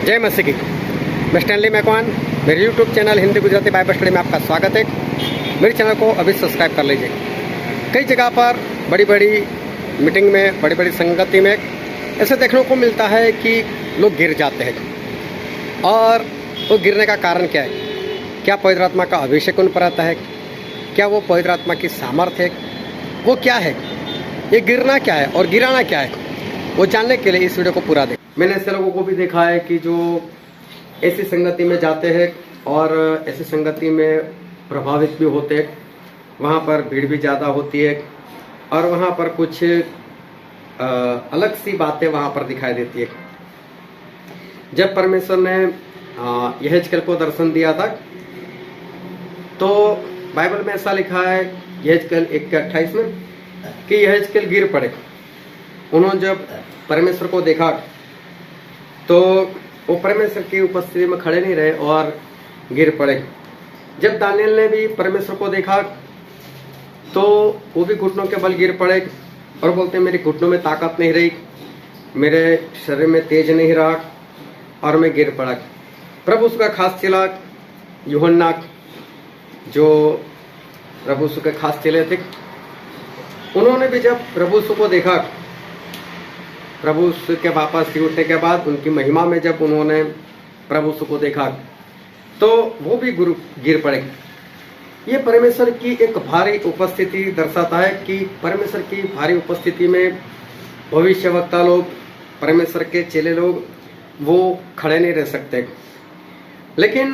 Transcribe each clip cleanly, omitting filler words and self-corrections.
जय मसीह की। मैं स्टैनली मैकवान, मेरे YouTube channel Hindi Gujarati Bible study में आपका स्वागत है। मेरे चैनल को अभी सब्सक्राइब कर लीजिए। कई जगह पर बड़ी बड़ी मीटिंग में, बड़ी बड़ी संगति में ऐसे देखने को मिलता है कि लोग गिर जाते हैं। और वो गिरने का कारण क्या है? क्या पवित्र आत्मा का अभिषेक उन पर आता है? क्या वो पवित्र आत्मा की सामर्थ्य है? वो क्या है? ये गिरना क्या है और गिराना क्या है? वो जानने के लिए इस वीडियो को पूरा देखें। मैंने ऐसे लोगों को भी देखा है कि जो ऐसी संगति में जाते हैं और ऐसी संगति में प्रभावित भी होते हैं। वहाँ पर भीड़ भी ज़्यादा होती है और वहाँ पर कुछ अलग सी बातें वहाँ पर दिखाई देती है। जब परमेश्वर ने यहेजकेल को दर्शन दिया था तो बाइबल में ऐसा लिखा है यहेजकेल 1:28 में कि यहेजकेल गिर पड़े। उन्होंने जब परमेश्वर को देखा तो वो परमेश्वर की उपस्थिति में खड़े नहीं रहे और गिर पड़े। जब दानियल ने भी परमेश्वर को देखा तो वो भी घुटनों के बल गिर पड़े और बोलते मेरे घुटनों में ताकत नहीं रही, मेरे शरीर में तेज नहीं रहा और मैं गिर पड़ा। प्रभु उसका खास चेला यूहन्ना, जो प्रभु यीशु के खास चेले थे, उन्होंने भी जब प्रभु यीशु को देखा, प्रभु यीशु के वापस उठने के बाद उनकी महिमा में जब उन्होंने प्रभु यीशु को देखा तो वो भी गिर पड़े। ये परमेश्वर की एक भारी उपस्थिति दर्शाता है कि परमेश्वर की भारी उपस्थिति में भविष्यवक्ता लोग, परमेश्वर के चेले लोग वो खड़े नहीं रह सकते। लेकिन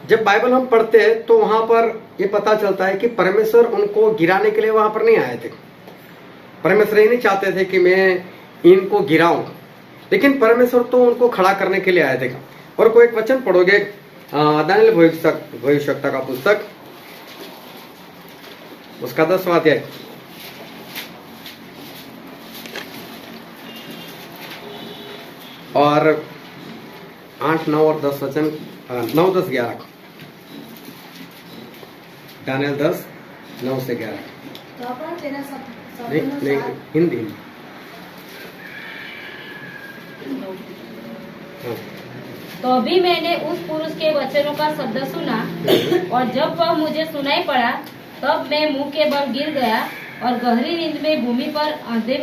जब बाइबल हम पढ़ते हैं तो वहाँ पर ये पता चलता है कि परमेश्वर उनको गिराने के लिए वहाँ पर नहीं आए थे। परमेश्वर ये नहीं चाहते थे कि मैं इनको गिराऊं, लेकिन परमेश्वर तो उनको खड़ा करने के लिए आए थे। और कोई एक वचन पढ़ोगे दानियल भविष्यवक्ता का पुस्तक, उसका 10वां अध्याय और 8, 9 और 10 वचन, 9, 10, 11। दानियल 10, 9 से 11। नहीं, हिंदी। हाँ। तो भी मैंने उस पुरुष के वचनों का शब्द सुना और जब वह मुझे सुनाई पड़ा तब मैं मुंह के बल गिर गया और गहरी नींद में भूमि पर औंधे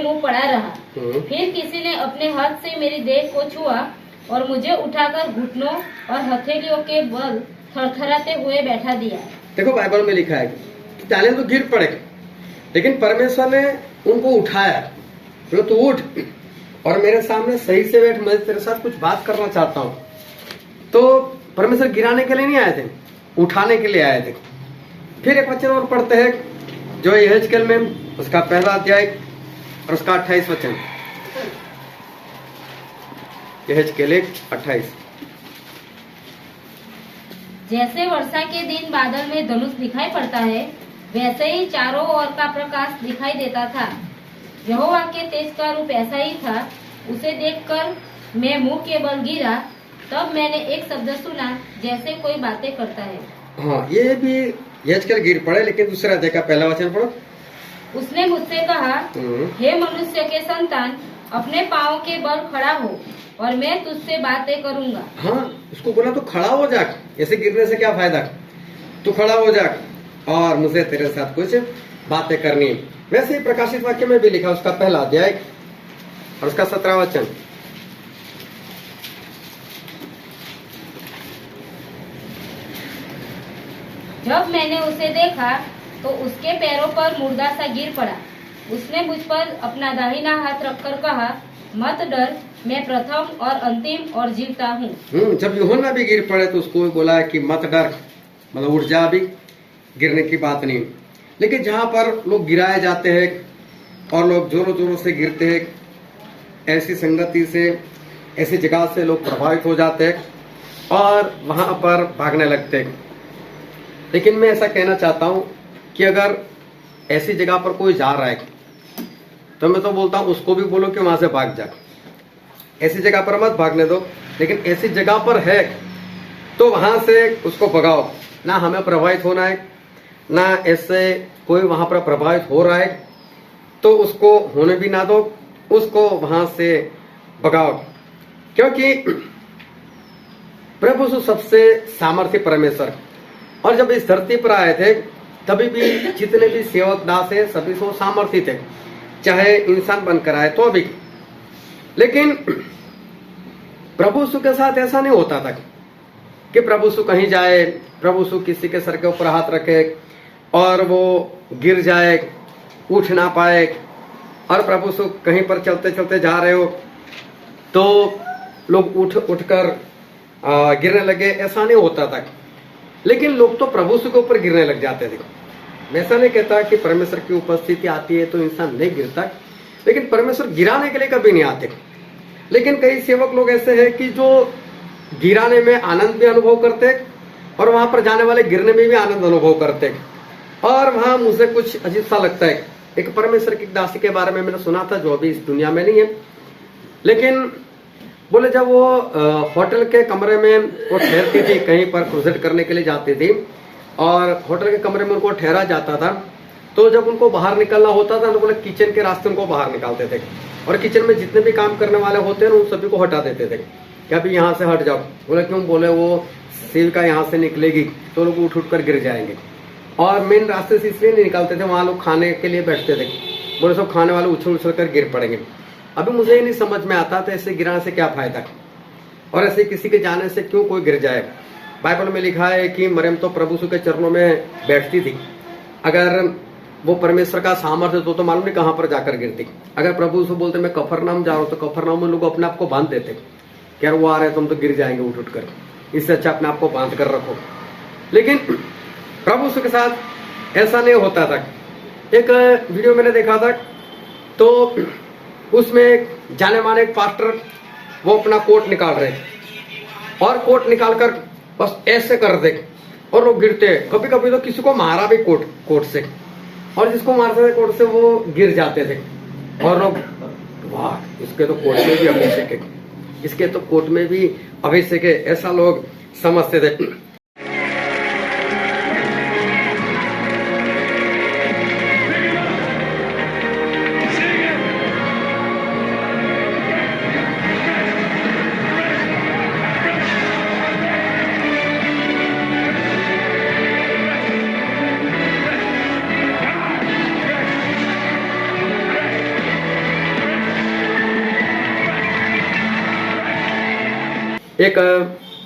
मुंह पड़ा रहा। फिर किसी ने अपने हाथ से मेरी देह को छुआ और मुझे उठाकर घुटनों और हथेलियों के बल थरथराते हुए बैठा दिया। देखो बाइबल में लिखा है कि दानियल तो गिर पड़े, लेकिन परमेश्वर ने उनको उठाया, बोले तू उठ और मेरे सामने सही से बैठ, मैं तेरे साथ कुछ बात करना चाहता हूँ। तो परमेश्वर गिराने के लिए नहीं आए थे, उठाने के लिए आए थे। फिर एक वचन और पढ़ते हैं जो यहेजकेल में, उसका पहला अध्याय और उसका 28 वचन। यहेजकेल 1:28। जैसे वर्षा के दिन बादल में धनुष दिखाई पड़ता है, वैसे ही चारों ओर का प्रकाश दिखाई देता था। यहोवा के तेज का रूप ऐसा ही था। उसे देखकर मैं मुंह के बल गिरा। तब मैंने एक शब्द सुना जैसे कोई बातें करता है। हाँ, ये भी यहेजकेल गिर पड़े, लेकिन दूसरा अध्याय का पहला वचन पढ़ो। उसने मुझसे कहा, हे मनुष्य के संतान, अपने पाँव के बल खड़ा हो और मैं तुझसे बातें करूंगा। हाँ, उसको बोला तू खड़ा हो जा, ऐसे गिरने से क्या फायदा, तू खड़ा हो जा और मुझे तेरे साथ कुछ बातें करनी। वैसे ही प्रकाशित वाक्य में भी लिखा, उसका पहला अध्याय और उसका 17 वचन। जब मैंने उसे देखा तो उसके पैरों पर मुर्दा सा गिर पड़ा। उसने मुझ पर अपना दाहिना हाथ रखकर कहा, मत डर, मैं प्रथम और अंतिम और जीवता हूँ। जब यूहन्ना भी गिर पड़े तो उसको बोला कि मत डर, मतलब उठ जा, भी गिरने की बात नहीं। लेकिन जहाँ पर लोग गिराए जाते हैं और लोग जोरों जोरों से गिरते हैं, ऐसी संगति से, ऐसी जगह से लोग प्रभावित हो जाते हैं और वहाँ पर भागने लगते हैं। लेकिन मैं ऐसा कहना चाहता हूँ कि अगर ऐसी जगह पर कोई जा रहा है तो मैं तो बोलता हूँ उसको भी बोलो कि वहाँ से भाग जा। ऐसी जगह पर मत भागने दो, लेकिन ऐसी जगह पर है तो वहाँ से उसको भगाओ। ना हमें प्रभावित होना है, ना ऐसे कोई वहाँ पर प्रभावित हो रहा है तो उसको होने भी ना दो, उसको वहाँ से भगाओ, क्योंकि प्रभु सबसे सामर्थ्य परमेश्वर, और जब इस धरती पर आए थे तभी भी जितने भी सेवक दास है सभी सो सामर्थ्य थे, चाहे इंसान बनकर आए तो भी। लेकिन प्रभु यीशु के साथ ऐसा नहीं होता था कि प्रभु यीशु कहीं जाए, प्रभु यीशु किसी के सर के ऊपर हाथ रखे और वो गिर जाए, उठ ना पाए, और प्रभु यीशु कहीं पर चलते चलते जा रहे हो तो लोग उठकर गिरने लगे, ऐसा नहीं होता था। लेकिन लोग तो प्रभु यीशु के ऊपर गिरने लग जाते थे। मैं ऐसा नहीं कहता कि परमेश्वर की उपस्थिति आती है तो इंसान नहीं गिरता, लेकिन परमेश्वर गिराने के लिए कभी नहीं आते। लेकिन कई सेवक लोग ऐसे हैं कि जो गिराने में आनंद भी अनुभव करते और वहां पर जाने वाले गिरने में भी आनंद अनुभव करते, और वहां मुझे कुछ अजीब सा लगता है। एक परमेश्वर की दासी के बारे में मैंने सुना था जो अभी इस दुनिया में नहीं है, लेकिन बोले जब वो होटल के कमरे में वो ठहरती थी, कहीं पर क्रूसेड करने के लिए जाती थी, और होटल के कमरे में उनको ठहरा जाता था, तो जब उनको बाहर निकलना होता था तो बोले किचन के रास्ते उनको बाहर निकालते थे, और किचन में जितने भी काम करने वाले होते हैं उन सभी को हटा देते थे कि अभी यहाँ से हट जाओ। बोले क्यों? बोले वो सेविका यहाँ से निकलेगी तो लोग उठ कर गिर जाएंगे, और मेन रास्ते से इसलिए नहीं निकालते थे, वहाँ लोग खाने के लिए बैठते थे, बोले सब खाने वाले उछल उछल कर गिर पड़ेंगे। अभी मुझे ही नहीं समझ में आता था ऐसे गिराने से क्या फायदा, और ऐसे किसी के जाने से क्यों कोई गिर जाए। बाइबल में लिखा है कि मरियम तो प्रभु यीशु के चरणों में बैठती थी, अगर वो परमेश्वर का सामर्थ्य तो मालूम नहीं कहाँ पर जाकर गिरती। अगर प्रभु यीशु बोलते मैं कफरनाम जा रहा हूँ तो कफरनाम में लोग अपने आप को बांध देते कि यार वो आ रहे तुम तो गिर जाएंगे उठ कर, इससे अच्छा अपने आप को बांध कर रखो। लेकिन प्रभु यीशु के साथ ऐसा नहीं होता था। एक वीडियो मैंने देखा था तो उसमें जाने माने एक पास्टर वो अपना कोट निकाल रहे और कोट निकालकर बस ऐसे कर दे और लोग गिरते हैं। कभी कभी तो किसी को मारा भी कोट से, और जिसको मारते थे कोट से वो गिर जाते थे, और लोग वाह इसके तो कोट में भी अभिषेक है, इसके तो कोट में भी अभिषेक है, ऐसा लोग समझते थे। एक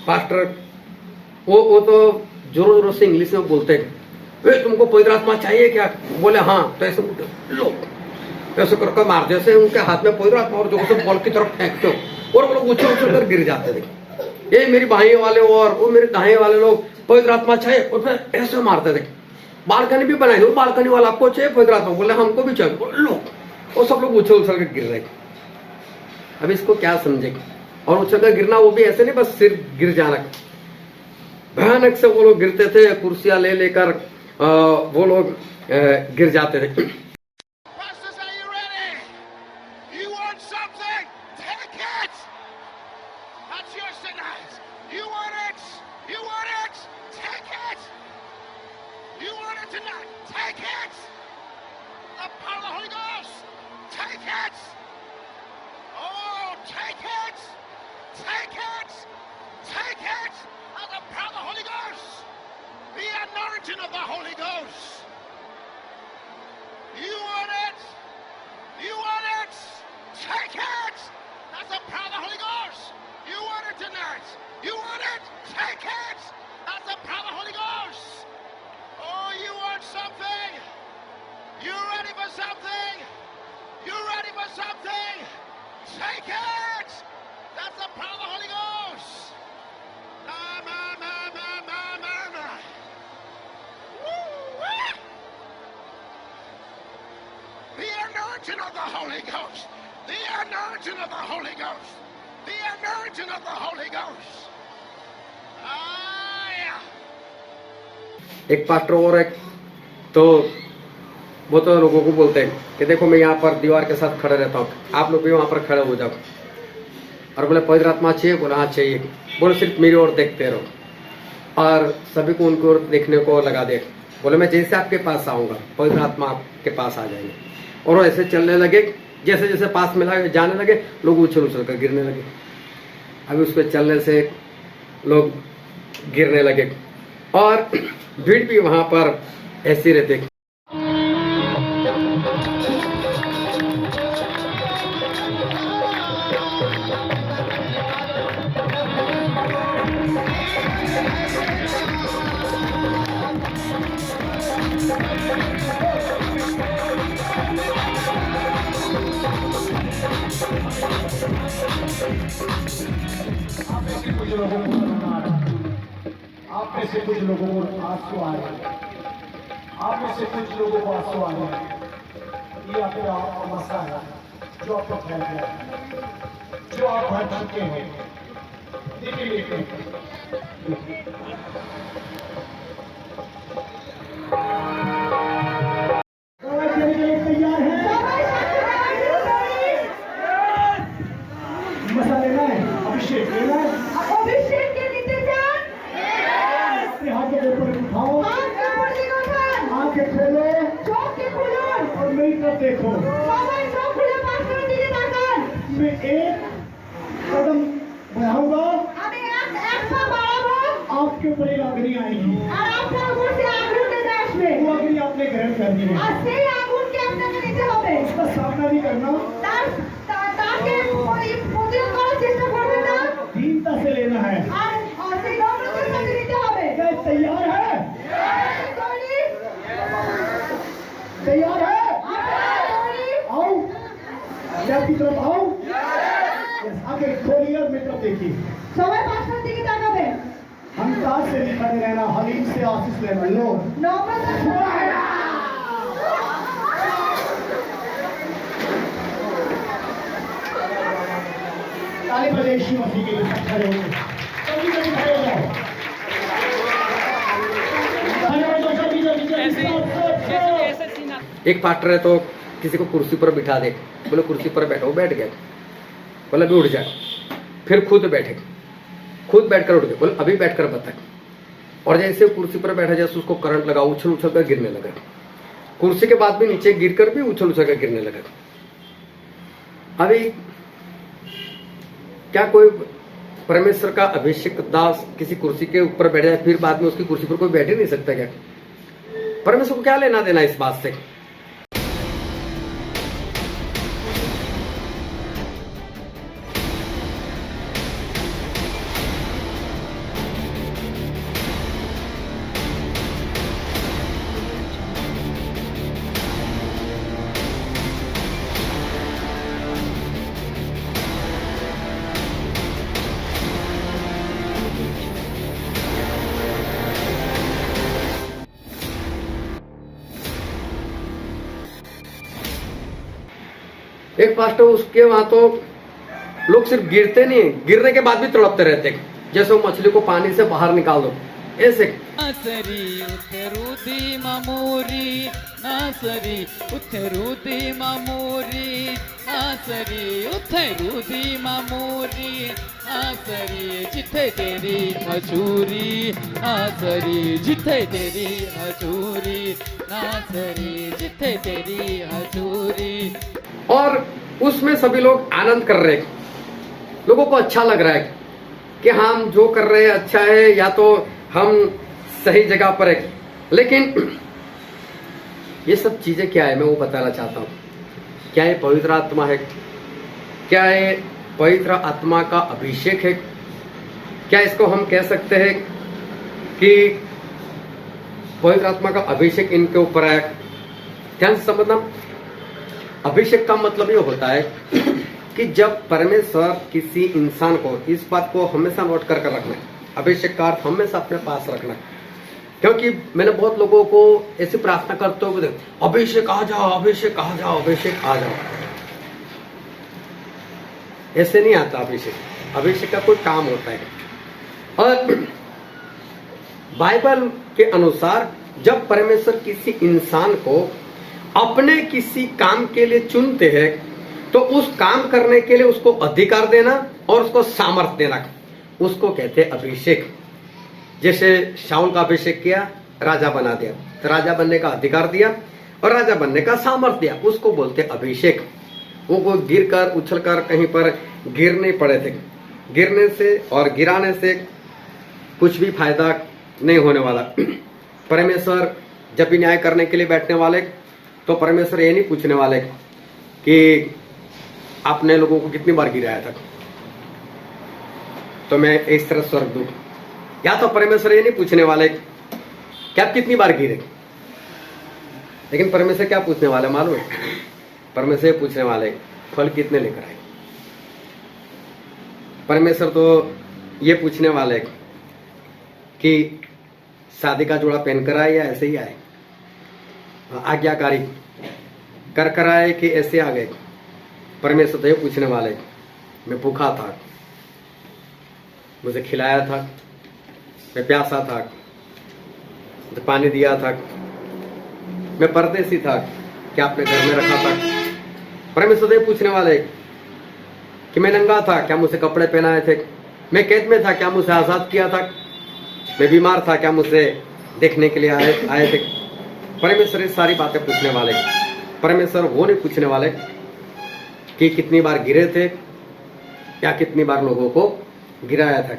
पास्टर वो तो जोरों जोरों से इंग्लिश में बोलते हैं, तुमको पवित्र आत्मा चाहिए क्या? बोले हाँ, तो ऐसे लो ऐसे करके मार जैसे उनके हाथ में पवित्र आत्मा और जोरों से बॉल की तरफ फेंकते हो, और वो लोग उछल उछल कर गिर जाते थे। ये मेरी बाएं वाले और वो मेरे दाएं वाले लोग पवित्र आत्मा चाहिए, और फिर ऐसे मारते थे। बालकनी भी बनाई दो, बालकनी वाला आपको चाहिए पवित्र आत्मा? बोले हमको भी चाहिए, लो। वो सब लोग उछल उछल कर गिर रहे। अब इसको क्या समझे? और उछल कर गिरना वो भी ऐसे नहीं बस सिर गिर जाना, भयानक से वो लोग गिरते थे, कुर्सियां ले लेकर वो लोग गिर जाते थे। Of the Holy Ghost. You want it? You want it? Take it! That's the power of the Holy Ghost. You want it tonight? You want it? Take it! That's the power of the Holy Ghost. Oh, you want something? You ready for something? You ready for something? Take it! That's the power of the Holy Ghost. The anointing of the Holy Ghost. The anointing of the Holy Ghost. The anointing of the Holy Ghost. एक pastor और एक तो वो तो लोगों को बोलते हैं कि देखो मैं यहाँ पर दीवार के साथ खड़ा रहता हूँ, आप लोग भी वहाँ पर खड़े हो जाओ। और बोले पवित्र आत्मा चाहिए? बोला हाँ चाहिए। बोले सिर्फ मेरी ओर देखते रहो, और सभी को उनको ओर देखने को लगा दे। बोले मैं जैसे आपके पास आऊँगा पवित्र आत्मा आपके पास आ जाएंगे। और वो ऐसे चलने लगे जैसे जैसे पास में जाने लगे लोग उछल उछल कर गिरने लगे। अभी उसके चलने से लोग गिरने लगे और भीड़ भी वहां पर ऐसी रहती। कुछ लोगों को रोना आ रहा है, आप में से कुछ लोगों को आंसू आ रहे हैं, आप में से कुछ लोगों को आंसू आ रहे हैं। ये आपका मसला है जो आप पर फैल गया है, जो आप भर चुके हैं। देखिए तैयार है, मसा लेना है, अभिषेक लेना है। अभिषेक के नीचे जान, अपने हाथों के ऊपर उठाओ, आंखें खोलो चौक के खुलो, और मेरी तरफ देखो। सबाई चौक खुले पास करो दीजिए ताकत। मैं एक कदम बढ़ाऊंगा, हमें एक सा बढ़ाओ आपके ऊपर एक अग्नि आएगी, और आपका ऊपर से आगुन के देश में वो अग्नि आपने ग्रहण करनी है। अस्सी आगुन के अपने के नीचे होवे उसका सामना नहीं करना, ताकि पोजिशन को चेष्टा करबे ना दीनता से लेना है। और से लोग के नीचे होवे। क्या तैयार है? गोली तैयार है? गोली आओ, जब की तरफ आओ, आगे खोलिए और मेरी तरफ देखिए। सबाई पास करो दीजिए ताकत। हम ताज से नहीं खड़े रहना, हलीम से आशीष लेना। लो नौबत छुआ है। ताली बजाइए यीशु मसीह के लिए। सब खड़े हो जाओ, जल्दी जल्दी खड़े हो जाओ, खड़े हो जाओ, जल्दी जल्दी जल्दी। एक पार्टनर है तो किसी को कुर्सी पर बिठा दे, बोले कुर्सी पर बैठो, बैठ गए, बोले अभी उठ जाए, फिर खुद बैठे, खुद बैठकर उठ गए, बोले अभी बैठकर बता। और जैसे कुर्सी पर बैठा जैसे उसको करंट लगा, उछल उछल कर गिरने लगा, कुर्सी के बाद भी नीचे गिरकर भी उछल उछल कर गिरने लगा। अभी क्या कोई परमेश्वर का अभिषेक दास किसी कुर्सी के ऊपर बैठ जाए फिर बाद में उसकी कुर्सी पर कोई बैठ ही नहीं सकता क्या? परमेश्वर को क्या लेना देना इस बात से? एक पास्टर उसके वहां तो लोग सिर्फ गिरते नहीं, गिरने के बाद भी तड़पते रहते, जैसे वो मछली को पानी से बाहर निकाल दो ऐसे। नासरी उथरुदी मामूरी, नासरी उथरुदी मामूरी, नासरी उथरुदी मामूरी, नासरी जिथे तेरी हजूरी, नासरी जिथे तेरी हजूरी, नासरी जिथे तेरी हजूरी। और उसमें सभी लोग आनंद कर रहे हैं, लोगों को अच्छा लग रहा है कि हम जो कर रहे हैं अच्छा है, या तो हम सही जगह पर है। लेकिन ये सब चीजें क्या है मैं वो बताना चाहता हूँ। क्या ये पवित्र आत्मा है? क्या ये पवित्र आत्मा का अभिषेक है? क्या इसको हम कह सकते हैं कि पवित्र आत्मा का अभिषेक इनके ऊपर है? ध्यान से समझना, अभिषेक का मतलब ये होता है कि जब परमेश्वर किसी इंसान को, इस बात को हमेशा नोट कर रखना है, अभिषेक का अर्थ हमेशा अपने पास रखना है। क्योंकि मैंने बहुत लोगों को ऐसी प्रार्थना करते हुए देखा, अभिषेक आ जाओ, अभिषेक आ जाओ, अभिषेक आ जाओ। ऐसे नहीं आता अभिषेक। अभिषेक का कोई काम होता है। और बाइबल के अनुसार जब परमेश्वर किसी इंसान को अपने किसी काम के लिए चुनते हैं तो उस काम करने के लिए उसको अधिकार देना और उसको सामर्थ्य देना, उसको कहते हैं अभिषेक। जैसे शाऊल का अभिषेक किया, राजा बना दिया, तो राजा बनने का अधिकार दिया और राजा बनने का सामर्थ्य दिया, उसको बोलते अभिषेक। वो गिर कर उछल कर कहीं पर गिर नहीं पड़े थे। गिरने से और गिराने से कुछ भी फायदा नहीं होने वाला। परमेश्वर जब भी न्याय करने के लिए बैठने वाले तो परमेश्वर ये नहीं पूछने वाले कि आपने लोगों को कितनी बार गिराया था तो मैं इस तरह स्वर्ग दूं, या तो परमेश्वर ये नहीं पूछने वाले कि आप कितनी बार गिरे। लेकिन परमेश्वर क्या पूछने वाले मालूम है? परमेश्वर ये पूछने वाले फल कितने लेकर आए। परमेश्वर तो ये पूछने वाले कि शादी का जोड़ा पहनकर आए या ऐसे ही आए, आज्ञाकारी कर आए कि ऐसे आ गए। परमेश्वर तो ये पूछने वाले मैं भूखा था, मुझे खिलाया था, मैं प्यासा था, मुझे पानी दिया था, मैं परदेसी था कि आपने घर में रखा था। परमेश्वर तो ये पूछने वाले कि मैं नंगा था, क्या मुझे कपड़े पहनाए थे, मैं कैद में था, क्या मुझे आजाद किया था, मैं बीमार था, क्या मुझे देखने के लिए आए थे। परमेश्वर ये सारी बातें पूछने वाले। परमेश्वर वो नहीं पूछने वाले कि कितनी बार गिरे थे या कितनी बार लोगों को गिराया था।